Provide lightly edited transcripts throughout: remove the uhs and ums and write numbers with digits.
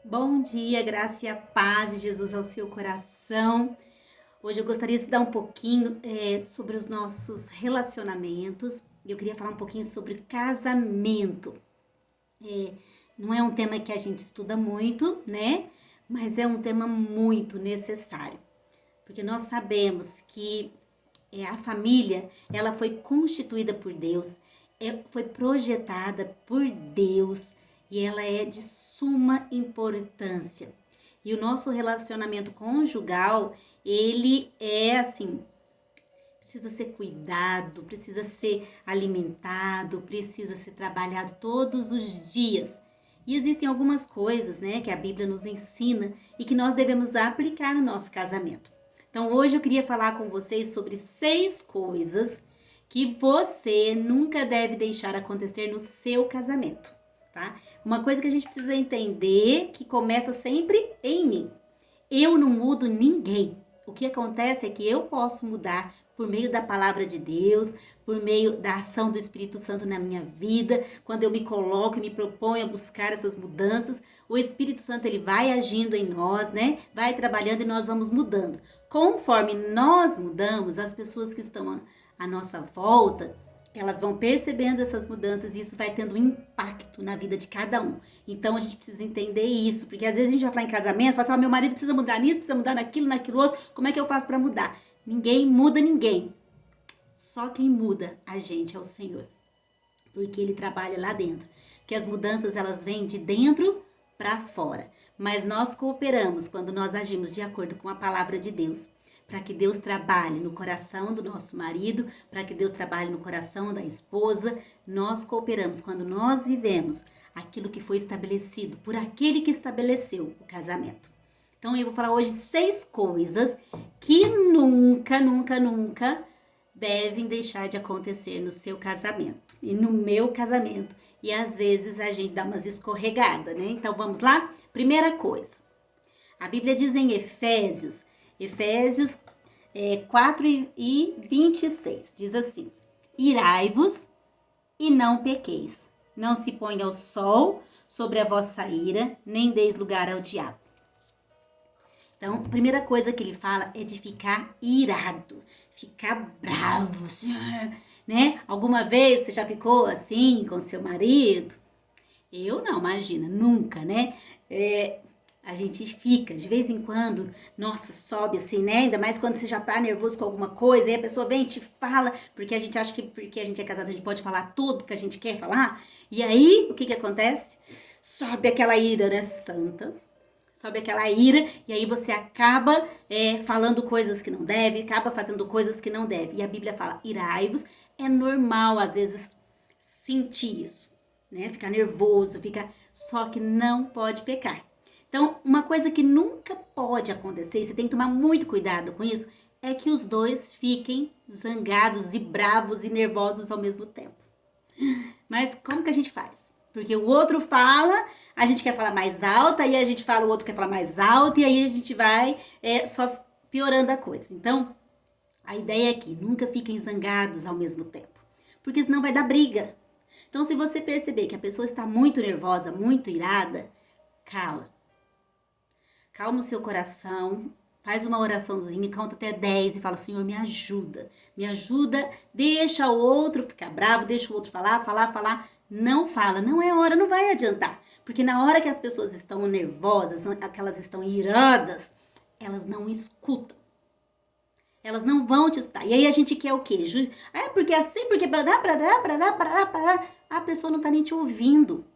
Bom dia, graça e a paz de Jesus ao seu coração. Hoje eu gostaria de estudar um pouquinho sobre os nossos relacionamentos. Eu queria falar um pouquinho sobre casamento. Não é um tema que a gente estuda muito, né? Mas é um tema muito necessário. Porque nós sabemos que a família, ela foi constituída por Deus, foi projetada por Deus e ela é de suma importância. E o nosso relacionamento conjugal, ele é assim, precisa ser cuidado, precisa ser alimentado, precisa ser trabalhado todos os dias. E existem algumas coisas, né, que a Bíblia nos ensina e que nós devemos aplicar no nosso casamento. Então, hoje eu queria falar com vocês sobre 6 coisas que você nunca deve deixar acontecer no seu casamento, tá? Uma coisa que a gente precisa entender que começa sempre em mim. Eu não mudo ninguém. O que acontece é que eu posso mudar por meio da palavra de Deus, por meio da ação do Espírito Santo na minha vida. Quando eu me coloco e me proponho a buscar essas mudanças, o Espírito Santo ele vai agindo em nós, né? Vai trabalhando e nós vamos mudando. Conforme nós mudamos, as pessoas que estão à nossa volta, elas vão percebendo essas mudanças e isso vai tendo um impacto na vida de cada um. Então a gente precisa entender isso, porque às vezes a gente vai falar em casamento, fala assim, meu marido precisa mudar nisso, precisa mudar naquilo, naquilo outro, como é que eu faço para mudar? Ninguém muda ninguém. Só quem muda a gente é o Senhor, porque Ele trabalha lá dentro. Que as mudanças elas vêm de dentro para fora, mas nós cooperamos quando nós agimos de acordo com a palavra de Deus. Para que Deus trabalhe no coração do nosso marido, para que Deus trabalhe no coração da esposa, nós cooperamos quando nós vivemos aquilo que foi estabelecido por aquele que estabeleceu o casamento. Então eu vou falar hoje 6 coisas que nunca devem deixar de acontecer no seu casamento e no meu casamento. E às vezes a gente dá umas escorregadas, né? Então vamos lá? Primeira coisa, a Bíblia diz em Efésios 4 e 26, diz assim: Irai-vos e não pequeis, não se ponha o sol sobre a vossa ira, nem deis lugar ao diabo. Então, a primeira coisa que ele fala é de ficar irado, ficar bravo, né? Alguma vez você já ficou assim com seu marido? Eu não, imagina, nunca, né? A gente fica, de vez em quando, nossa, sobe assim, né? Ainda mais quando você já tá nervoso com alguma coisa, aí a pessoa vem e te fala, porque a gente acha que porque a gente é casado a gente pode falar tudo que a gente quer falar. E aí, o que que acontece? Sobe aquela ira, né, santa? Sobe aquela ira e aí você acaba falando coisas que não deve, acaba fazendo coisas que não deve. E a Bíblia fala, irai-vos, é normal às vezes sentir isso, né? Ficar nervoso, só que não pode pecar. Então, uma coisa que nunca pode acontecer, e você tem que tomar muito cuidado com isso, é que os dois fiquem zangados e bravos e nervosos ao mesmo tempo. Mas como que a gente faz? Porque o outro fala, a gente quer falar mais alto, aí a gente fala, o outro quer falar mais alto, e aí a gente vai só piorando a coisa. Então, a ideia é que nunca fiquem zangados ao mesmo tempo, porque senão vai dar briga. Então, se você perceber que a pessoa está muito nervosa, muito irada, cala. Calma o seu coração, faz uma oraçãozinha, conta até 10 e fala, Senhor, me ajuda, deixa o outro ficar bravo, deixa o outro falar, não fala, não é hora, não vai adiantar, porque na hora que as pessoas estão nervosas, que elas estão iradas, elas não escutam, elas não vão te escutar, e aí a gente quer o quê? Porque assim, porque a pessoa não tá nem te ouvindo.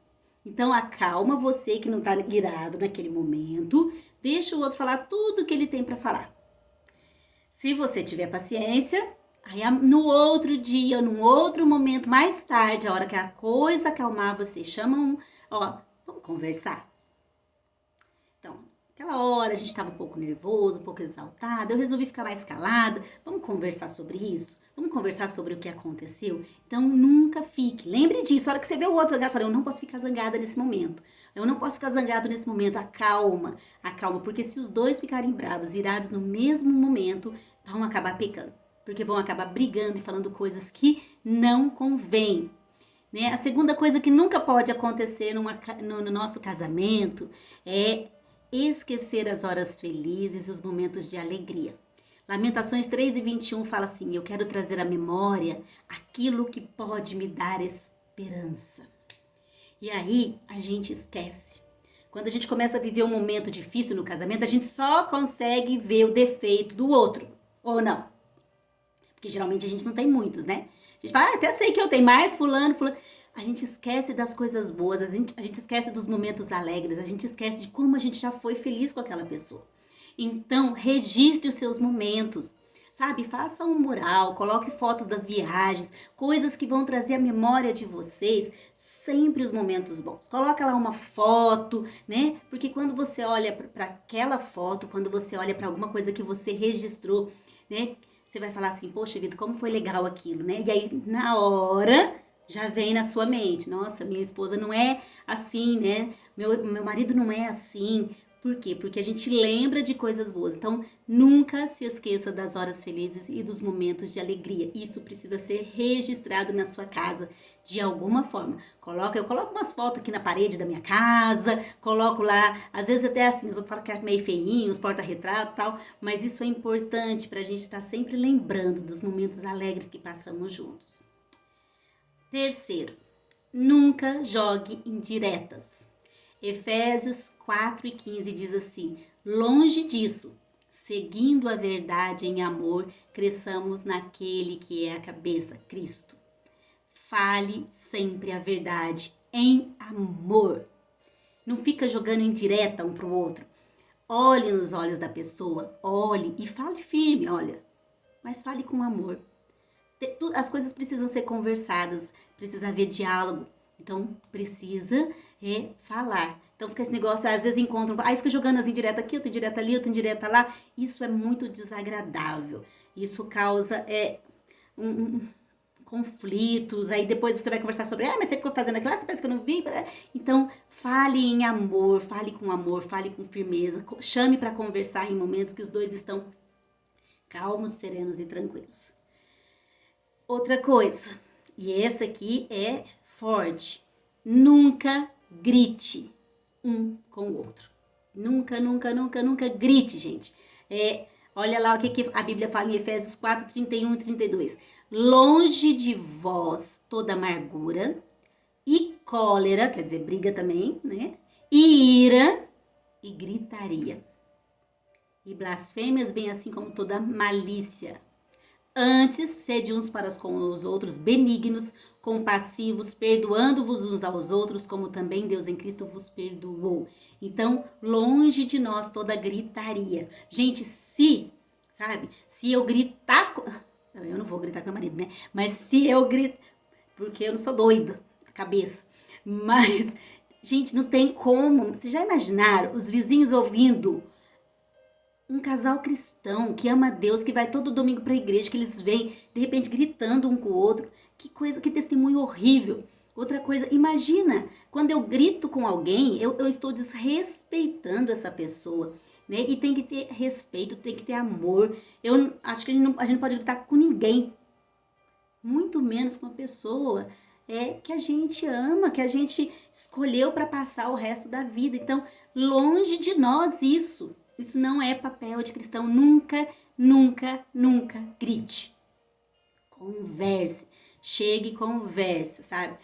Então, acalma você que não tá irado naquele momento, deixa o outro falar tudo que ele tem para falar. Se você tiver paciência, aí no outro dia, num outro momento, mais tarde, a hora que a coisa acalmar, você chama vamos conversar. Então, aquela hora a gente estava um pouco nervoso, um pouco exaltada, eu resolvi ficar mais calada, vamos conversar sobre isso? Vamos conversar sobre o que aconteceu? Então, nunca fique. Lembre disso. A hora que você vê o outro zangado, fala, eu não posso ficar zangada nesse momento. Eu não posso ficar zangado nesse momento. Acalma. Porque se os dois ficarem bravos, irados no mesmo momento, vão acabar pecando. Porque vão acabar brigando e falando coisas que não convêm. né? A segunda coisa que nunca pode acontecer no nosso casamento é esquecer as horas felizes e os momentos de alegria. Lamentações 3:21 fala assim: eu quero trazer à memória aquilo que pode me dar esperança. E aí a gente esquece. Quando a gente começa a viver um momento difícil no casamento, a gente só consegue ver o defeito do outro, ou não? Porque geralmente a gente não tem muitos, né? A gente fala, até sei que eu tenho mais fulano. A gente esquece das coisas boas, a gente esquece dos momentos alegres, a gente esquece de como a gente já foi feliz com aquela pessoa. Então, registre os seus momentos, sabe? Faça um mural, coloque fotos das viagens, coisas que vão trazer à memória de vocês sempre os momentos bons. Coloca lá uma foto, né? Porque quando você olha para aquela foto, quando você olha para alguma coisa que você registrou, né? Você vai falar assim, poxa vida, como foi legal aquilo, né? E aí, na hora, já vem na sua mente, nossa, minha esposa não é assim, né? Meu marido não é assim. Por quê? Porque a gente lembra de coisas boas. Então, nunca se esqueça das horas felizes e dos momentos de alegria. Isso precisa ser registrado na sua casa de alguma forma. Eu coloco umas fotos aqui na parede da minha casa, coloco lá, às vezes até assim, os outros falam que é meio feinho, os porta-retrato e tal, mas isso é importante para a gente estar sempre lembrando dos momentos alegres que passamos juntos. Terceiro, nunca jogue indiretas. Efésios 4:15 diz assim: longe disso, seguindo a verdade em amor, cresçamos naquele que é a cabeça, Cristo. Fale sempre a verdade em amor. Não fica jogando indireta um pro outro. Olhe nos olhos da pessoa, olhe e fale firme, olha, mas fale com amor. As coisas precisam ser conversadas, precisa haver diálogo. Então, precisa falar. Então, fica esse negócio, às vezes encontram, aí fica jogando as indiretas aqui, outra indireta ali, outra indireta lá. Isso é muito desagradável. Isso causa conflitos. Aí depois você vai conversar sobre, mas você ficou fazendo aquilo, você pensa que eu não vi? Então, fale em amor, fale com firmeza. Chame para conversar em momentos que os dois estão calmos, serenos e tranquilos. Outra coisa, e essa aqui é forte, nunca grite um com o outro. Nunca, nunca, nunca, nunca grite, gente. Olha lá o que a Bíblia fala em Efésios 4:31 e 32. Longe de vós toda amargura e cólera, quer dizer, briga também, né? E ira e gritaria. E blasfêmias, bem assim como toda malícia. Antes, sede uns para com os outros benignos, compassivos, perdoando-vos uns aos outros, como também Deus em Cristo vos perdoou. Então, longe de nós toda gritaria. Gente, se eu gritar... Eu não vou gritar com meu marido, né? Mas se eu gritar... Porque eu não sou doida, cabeça. Mas, gente, não tem como. Vocês já imaginaram os vizinhos ouvindo... Um casal cristão que ama a Deus, que vai todo domingo para a igreja, que eles vêm, de repente, gritando um com o outro. Que coisa, que testemunho horrível. Outra coisa, imagina, quando eu grito com alguém, eu estou desrespeitando essa pessoa, né? E tem que ter respeito, tem que ter amor. Eu acho que a gente não pode gritar com ninguém, muito menos com uma pessoa que a gente ama, que a gente escolheu para passar o resto da vida. Então, longe de nós isso. Isso não é papel de cristão. Nunca, nunca, nunca grite. Converse. Chegue e converse, sabe?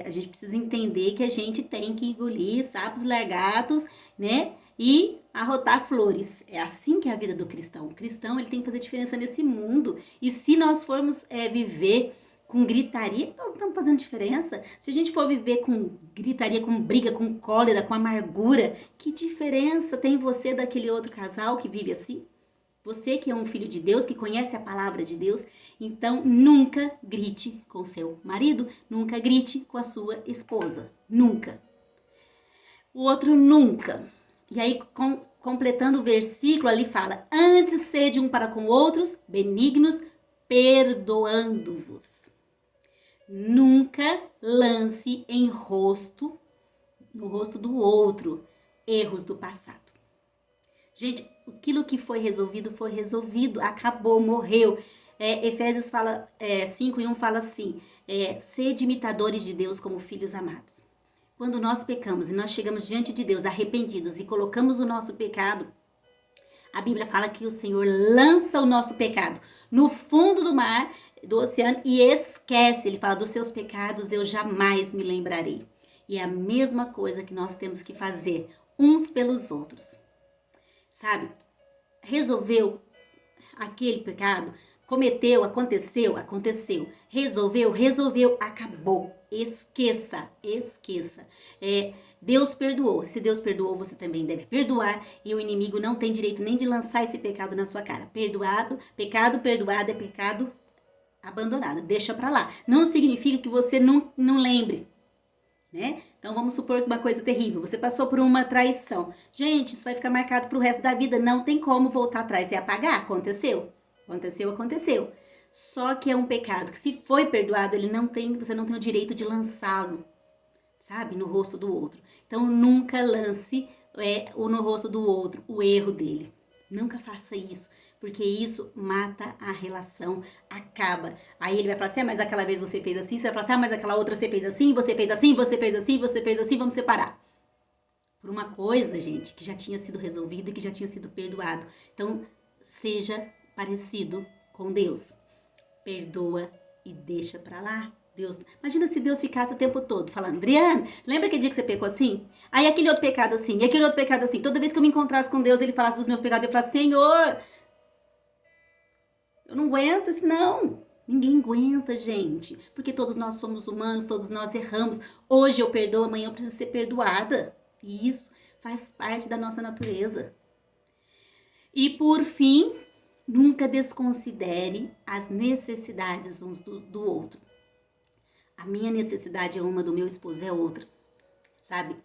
A gente precisa entender que a gente tem que engolir sapos largados, né? E arrotar flores. É assim que é a vida do cristão. O cristão, ele tem que fazer diferença nesse mundo. E se nós formos viver com gritaria, nós não estamos fazendo diferença. Se a gente for viver com gritaria, com briga, com cólera, com amargura, que diferença tem você daquele outro casal que vive assim? Você que é um filho de Deus, que conhece a palavra de Deus, então nunca grite com seu marido, nunca grite com a sua esposa, nunca. O outro nunca. E aí, completando o versículo, ali fala, antes sede um para com outros, benignos, perdoando-vos. Nunca lance no rosto do outro, erros do passado. Gente, aquilo que foi resolvido, acabou, morreu. Efésios 5:1 fala assim, sede imitadores de Deus como filhos amados. Quando nós pecamos e nós chegamos diante de Deus arrependidos e colocamos o nosso pecado, a Bíblia fala que o Senhor lança o nosso pecado no fundo do mar, do oceano, e esquece. Ele fala, dos seus pecados eu jamais me lembrarei. E é a mesma coisa que nós temos que fazer uns pelos outros. Sabe? Resolveu aquele pecado, cometeu, aconteceu. Resolveu, acabou. Esqueça. Deus perdoou. Se Deus perdoou, você também deve perdoar. E o inimigo não tem direito nem de lançar esse pecado na sua cara. Pecado perdoado é pecado abandonado. Deixa pra lá. Não significa que você não lembre, né? Então vamos supor que uma coisa terrível, você passou por uma traição. Gente, isso vai ficar marcado pro resto da vida. Não tem como voltar atrás e apagar. Aconteceu. Só que é um pecado que, se foi perdoado, você não tem o direito de lançá-lo, sabe, no rosto do outro. Então nunca lance no rosto do outro o erro dele. Nunca faça isso, porque isso mata a relação, acaba. Aí ele vai falar assim, mas aquela vez você fez assim, você vai falar assim, mas aquela outra você fez assim, vamos separar. Por uma coisa, gente, que já tinha sido resolvida e que já tinha sido perdoado. Então, seja parecido com Deus. Perdoa e deixa pra lá. Deus, imagina se Deus ficasse o tempo todo falando, Adriana, lembra aquele dia que você pecou assim? Aí aquele outro pecado assim, e aquele outro pecado assim. Toda vez que eu me encontrasse com Deus, ele falasse dos meus pecados, eu falasse, Senhor, eu não aguento isso, não. Ninguém aguenta, gente. Porque todos nós somos humanos, todos nós erramos. Hoje eu perdoo, amanhã eu preciso ser perdoada. E isso faz parte da nossa natureza. E por fim, nunca desconsidere as necessidades uns do outro. A minha necessidade é uma, do meu esposo é outra, sabe?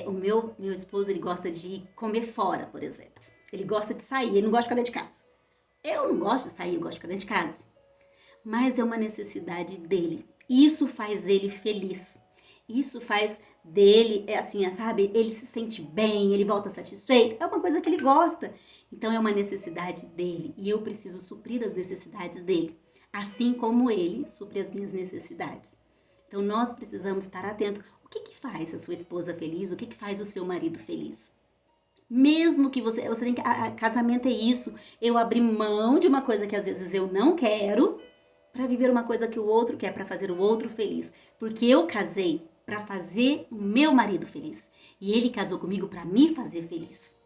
O meu esposo, ele gosta de comer fora, por exemplo. Ele gosta de sair, ele não gosta de ficar dentro de casa. Eu não gosto de sair, eu gosto de ficar dentro de casa. Mas é uma necessidade dele. Isso faz ele feliz. Isso faz dele, assim, sabe? Ele se sente bem, ele volta satisfeito. É uma coisa que ele gosta. Então é uma necessidade dele. E eu preciso suprir as necessidades dele. Assim como ele supre as minhas necessidades. Então nós precisamos estar atentos. O que faz a sua esposa feliz? O que faz o seu marido feliz? Mesmo que você tem que, casamento é isso. Eu abrir mão de uma coisa que às vezes eu não quero para viver uma coisa que o outro quer, para fazer o outro feliz. Porque eu casei para fazer o meu marido feliz. E ele casou comigo para me fazer feliz.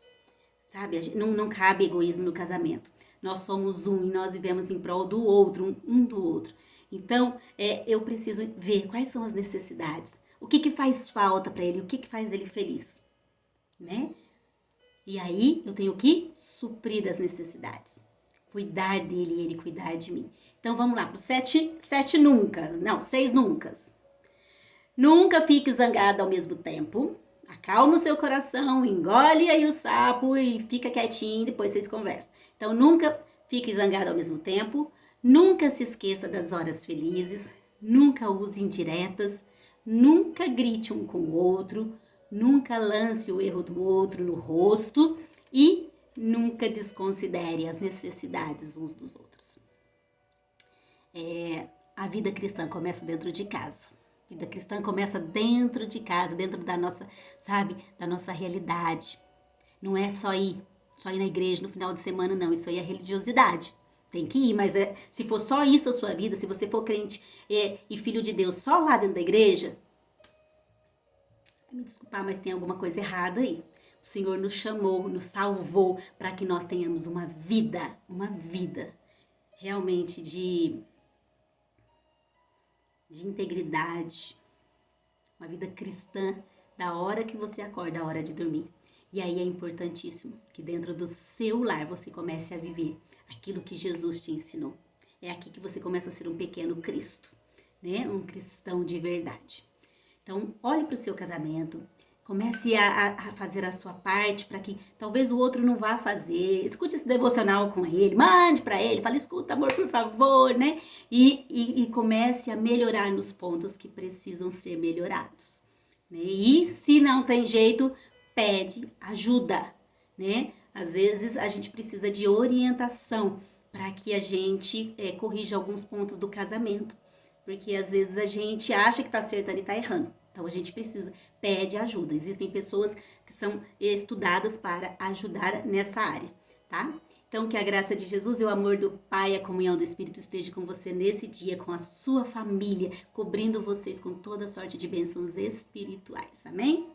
Sabe? Não cabe egoísmo no casamento. Nós somos um e nós vivemos em prol do outro, um do outro. Então, eu preciso ver quais são as necessidades. O que faz falta para ele, o que faz ele feliz, né? E aí, eu tenho que suprir as necessidades. Cuidar dele e ele cuidar de mim. Então, vamos lá para os 6 nuncas. Nunca fique zangado ao mesmo tempo. Acalma o seu coração, engole aí o sapo e fica quietinho, depois vocês conversam. Então, nunca fique zangado ao mesmo tempo. Nunca se esqueça das horas felizes, nunca use indiretas, nunca grite um com o outro, nunca lance o erro do outro no rosto e nunca desconsidere as necessidades uns dos outros. A vida cristã começa dentro de casa. A vida cristã começa dentro de casa, dentro da nossa, sabe, da nossa realidade. Não é só ir na igreja no final de semana, não. Isso aí é religiosidade. Tem que ir, mas se for só isso a sua vida, se você for crente e filho de Deus só lá dentro da igreja, me desculpar, mas tem alguma coisa errada aí. O Senhor nos chamou, nos salvou para que nós tenhamos uma vida realmente de integridade, uma vida cristã, da hora que você acorda à hora de dormir. E aí é importantíssimo que dentro do seu lar você comece a viver aquilo que Jesus te ensinou. É aqui que você começa a ser um pequeno Cristo, né? Um cristão de verdade. Então, olhe para o seu casamento, comece a fazer a sua parte para que talvez o outro não vá fazer. Escute esse devocional com ele, mande para ele, fale, escuta, amor, por favor, né? E comece a melhorar nos pontos que precisam ser melhorados, né? E se não tem jeito, pede ajuda, né? Às vezes a gente precisa de orientação para que a gente corrija alguns pontos do casamento. porque às vezes a gente acha que tá acertando e tá errando. Então a gente precisa, pede ajuda. Existem pessoas que são estudadas para ajudar nessa área, tá? Então que a graça de Jesus e o amor do Pai, a comunhão do Espírito esteja com você nesse dia, com a sua família, cobrindo vocês com toda sorte de bênçãos espirituais. Amém?